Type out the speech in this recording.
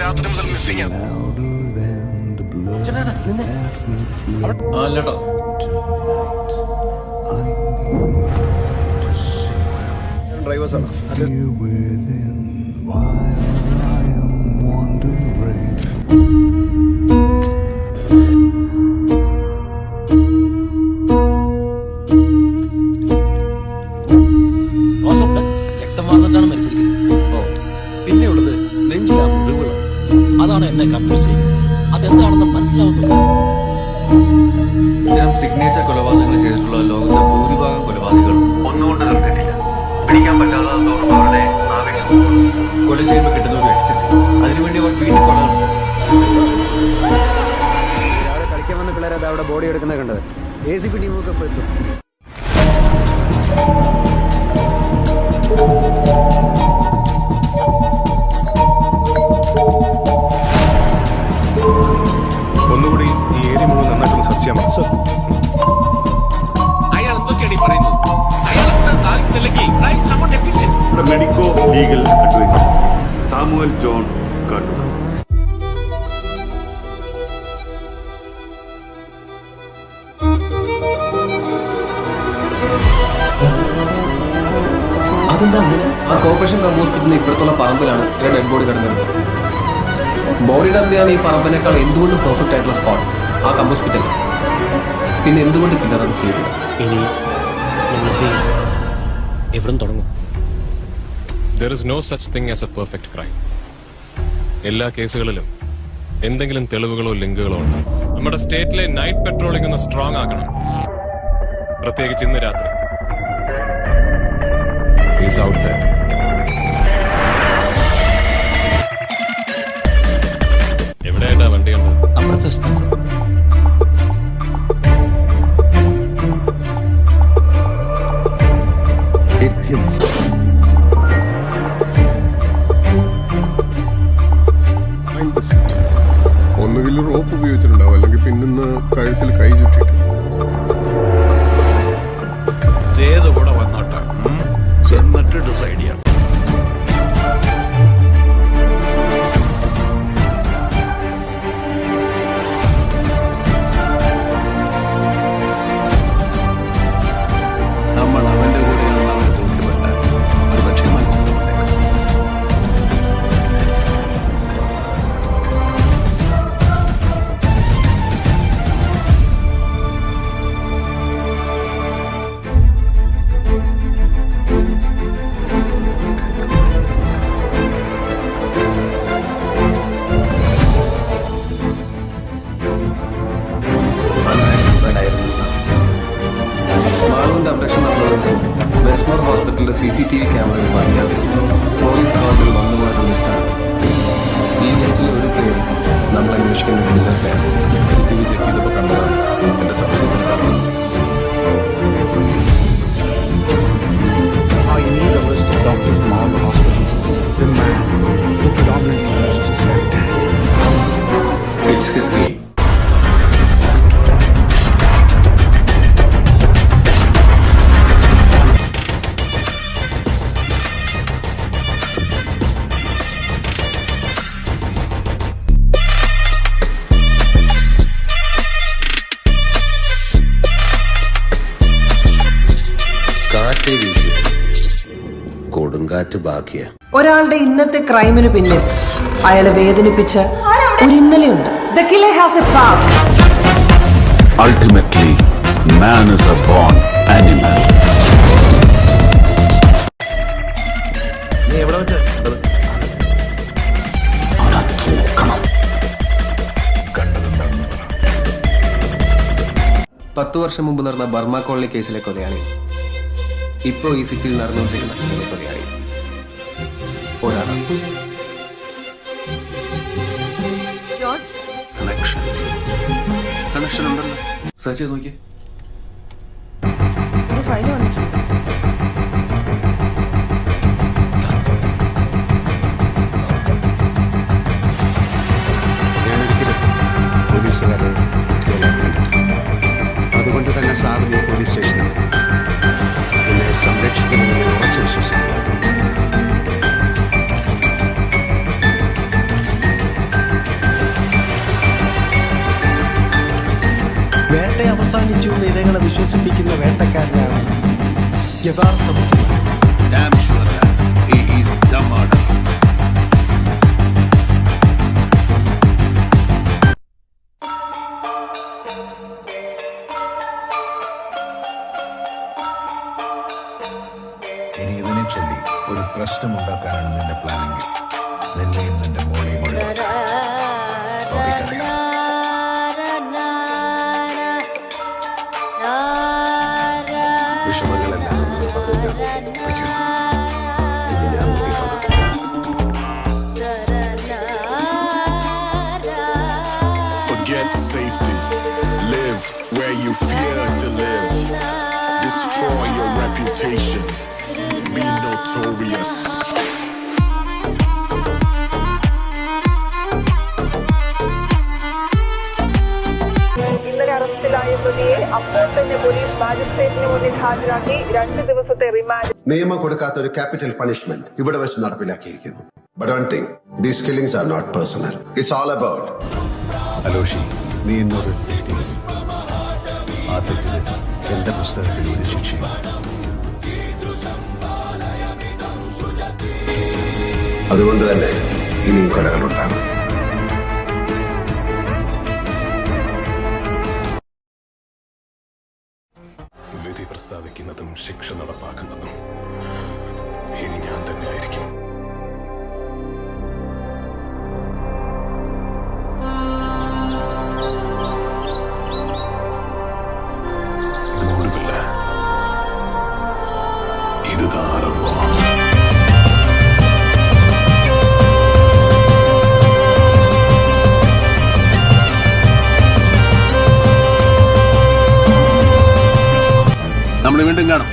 രാത്രി മുതൽ മിസ്സിംഗ് ആണ്. ഡ്രൈവേഴ്സാണ്. രക്തം വാർന്നിട്ടാണ് മരിച്ചിരിക്കുന്നത്. പിന്നെയുള്ളത് നെഞ്ചിലാ മുറിവുകൾ. അതാണ് എന്നെ കൺഫ്യൂസ് ചെയ്യുന്നത്. അതെന്താണെന്ന് മനസ്സിലാവുന്നില്ല. ഇത്തരം സിഗ്നേച്ചർ കൊലപാതകങ്ങൾ ചെയ്തിട്ടുള്ള ലോകത്തെ ഭൂരിഭാഗം കൊലപാതകങ്ങളും ഒന്നുകൊണ്ട് നിർത്തിയിട്ടില്ല. പിടിക്കാൻ പറ്റാതെ അവരുടെ ആവേശം കൊല ചെയ്യുമ്പോൾ കിട്ടുന്ന ഒരു എക്സസൈസ്. അതിനുവേണ്ടി അവർ വീണ്ടും കൊല രാവിലെ കളിക്കാൻ വന്ന പിള്ളേരെ അവിടെ ബോഡി എടുക്കുന്നത് കണ്ടത്. ACP ടീമൊക്കെ ഇപ്പോൾ എത്തും. ഒന്നുകൂടി ഈ ഏരിയ മുഴുവൻ നന്നായിട്ടൊന്ന് സെർച്ച് ചെയ്യാൻ പറ്റും. അയാൾ എന്തൊക്കെയാണ് ഈ പറയുന്നത്? അയാളെ സാധിക്കുന്നില്ലെങ്കിൽ medico legal adviser Samuel John കാട്ടുക. അതെന്താ അങ്ങനെ? ആ കോർപ്പറേഷൻ ഹോസ്പിറ്റലിന് ഇപ്പുറത്തുള്ള പറമ്പിലാണ് ഡെഡ് ബോഡി കിടന്നത്. ബോഡി ഡബ്ബിയാണ് ഈ പറമ്പിനേക്കാൾ എന്തുകൊണ്ടും പെർഫെക്റ്റ് ആയിട്ടുള്ള സ്പോട്ട് ആ ഹോസ്പിറ്റൽ. പിന്നെ എന്തുകൊണ്ട് കില്ലർ അത് ചെയ്തു? ഇനി നമ്മൾ കേസ് എവിടെ തുടങ്ങും? There is no such thing as a perfect crime. എല്ലാ കേസുകളിലും എന്തെങ്കിലും തെളിവുകളോ ലിങ്കുകളോ ഉണ്ട്. നമ്മുടെ സ്റ്റേറ്റിലെ നൈറ്റ് പെട്രോളിംഗ് ഒന്ന് സ്ട്രോങ് ആക്കണം. പ്രത്യേകിച്ച് ഇന്ന് രാത്രി. He's out there. എവിടെയായിട്ടാ വണ്ടി കണ്ടത്? അപ്പുറത്തെ വശത്താണ് സർ. It's him. ഒന്നുകിൽ റോപ്പ് ഉപയോഗിച്ചിട്ടുണ്ടാവും, അല്ലെങ്കിൽ പിന്നിന്ന് കഴുത്തിൽ കൈ ചുറ്റിട്ട്. കൂടെ വന്നോട്ടെ, എന്നിട്ട് ഡിസൈഡ് ചെയ്യാം. നമ്മൾ അവന്റെ കൂടെയാണ് അവരെ തൂക്കിപ്പെട്ടാൽ ഒരു പക്ഷേ മനസ്സിലാവുന്നേക്കാം. മാളുവിന്റെ അപ്ഡേഷൻ നടന്ന ദിവസം വെസ്റ്റ്മോർ ഹോസ്പിറ്റലിലെ CCTV ക്യാമറയിൽ പതിയാതെ പോലീസ് കോളേജിൽ വന്നുപോയ ലിസ്റ്റാണ്. ഈ ലിസ്റ്റിൽ ഒരു പേര് നമ്മൾ അന്വേഷിക്കുന്ന കില്ലറിലെ CCTV ചെക്ക് ചെയ്തപ്പോൾ കണ്ടതാണ് എന്റെ സംശയം. I need a list of doctors from all the hospitals in the city. The man who predominantly uses his left hand. It's his game. കാറ്റ് വീശി കൊടുങ്കാറ്റ് ബാക്കിയ. ഒരാളുടെ ഇന്നത്തെ ക്രൈമിന് പിന്നിൽ അയാളെ വേദനിപ്പിച്ച ഒരു ഇന്നലെയുണ്ട്. The killer has a past. Ultimately, man is a born animal. നീ എവിടെ വെച്ചാ 10 വർഷം മുമ്പ് നടന്ന ബർമ കോളനി കേസിലെ കൊലയാളി ഇപ്പോൾ ഈ സിറ്റിയിൽ നടന്നുകൊണ്ടിരിക്കുന്ന കൊലയാളി ഒരാളാണ്. കണക്ഷൻ ഉണ്ടല്ലോ, സെർച്ച് ചെയ്ത് നോക്കിയേ. ഒരു ഫയൽ വന്നിട്ടുണ്ട്. ഞാനൊരിക്കലും പോലീസുകാരെ കണ്ടിട്ടില്ല. അതുകൊണ്ട് തന്നെ സാറിന് ഈ പോലീസ് സ്റ്റേഷനിൽ എന്നെ സംരക്ഷിക്കുമെന്ന് ഞാൻ ഉറച്ചു വിശ്വസിക്കുന്നു. അവസാനിച്ചു എന്ന് ഇരകളെ വിശ്വസിപ്പിക്കുന്ന വേട്ടക്കാരനാണ് യഥാർത്ഥ ബുദ്ധിമാൻ. Damn sure that he is the murderer. ഇനി ഇതിനെ ചൊല്ലി ഒരു പ്രശ്നമുണ്ടാക്കാനാണ് നിന്റെ പ്ലാനിങ്. നിന്നെയും നിന്റെ മോളെയും ഒഴിവാക്കാൻ റോബിക്കറിയാം. വിഷമങ്ങളെല്ലാം നിങ്ങൾ പകരുക. വയ്ക്കൂ. ഇനി ഞാൻ നോക്കിക്കോളാം. Forget safety. Live where you fear to live. Destroy your reputation. Be notorious. ഇന്നലെ അറസ്റ്റിലായ പ്രതിയെ അപ്പോൾ തന്നെ പോലീസ് മാജിസ്ട്രേറ്റിന് മുന്നിൽ ഹാജരാക്കി 2 ദിവസത്തെ റിമാൻഡ്. നിയമം കൊടുക്കാത്ത ഒരു ക്യാപിറ്റൽ പണിഷ്മെന്റ് ഇവിടെ വെച്ച് നടപ്പിലാക്കിയിരിക്കുന്നു. But one thing, these killings are not personal. It's all about. Aloshi, നീ എന്നോട് തെറ്റി. ആ തെറ്റിന് എന്റെ പുസ്തകത്തിൽ ഒരു ശിക്ഷയും. അതുകൊണ്ട് തന്നെ ഇനിയും കൊലകളുണ്ടാകും. വിധി പ്രസ്താവിക്കുന്നതും ശിക്ഷ നടപ്പാക്കുന്നതും ഇനി ഞാൻ തന്നെയായിരിക്കും. ഇത് ഒടുവില്ല. ഇത് ആരംഭം. നമ്മൾ വീണ്ടും കാണാം.